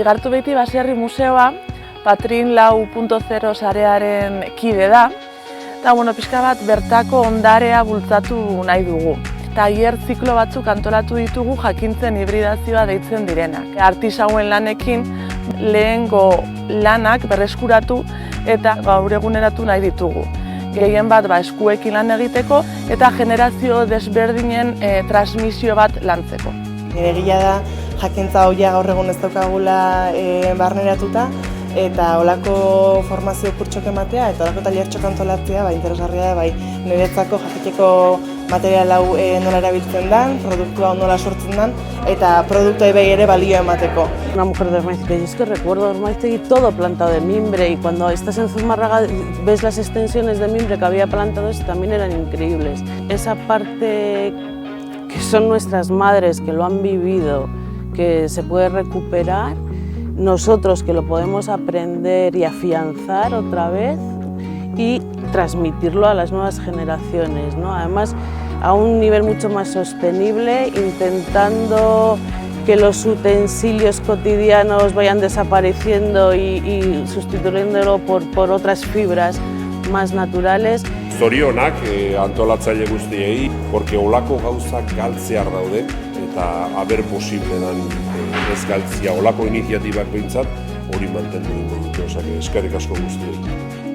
Igartu Beiti Baserri Museoa Patrin Lau 0.0 sarearen kide da, eta pixka bat bertako ondarea bultzatu nahi dugu. Tailer ziklo batzuk antolatu ditugu jakintzen hibridazioa deitzen direnak. Artisauen lanekin lehengo lanak berreskuratu eta gaur eguneratu nahi ditugu. Gehien bat eskuekin lan egiteko eta generazio desberdinen transmisio bat lantzeko. Nire egia da jakintza hoia gaur egun ez daukagula barneratuta, eta olako formazio kurtsok ematea eta olako tailertxok antolatzea interesgarria da, niretzako jakiteko material hau nola erabiltzen den, produktua nola sortzen den, eta produktua ere balio emateko. Una mujer de Ormaiztegi, es que recuerdo Ormaiztegi todo plantado de mimbre, y cuando estás en Zumárraga ves las extensiones de mimbre que había plantado, también eran increíbles. Esa parte que son nuestras madres, que lo han vivido, que se puede recuperar, nosotros que lo podemos aprender y afianzar otra vez y transmitirlo a las nuevas generaciones, ¿no? Además, a un nivel mucho más sostenible, intentando que los utensilios cotidianos vayan desapareciendo y sustituyéndolo por otras fibras más naturales. Zorionak antolatzaile guztiei, porque olako gauzak galtzear daude, eta aber posible dan ez galtzia olako iniziatibak behintzat hori mantendu ingo dute, eskerrik asko guztiei.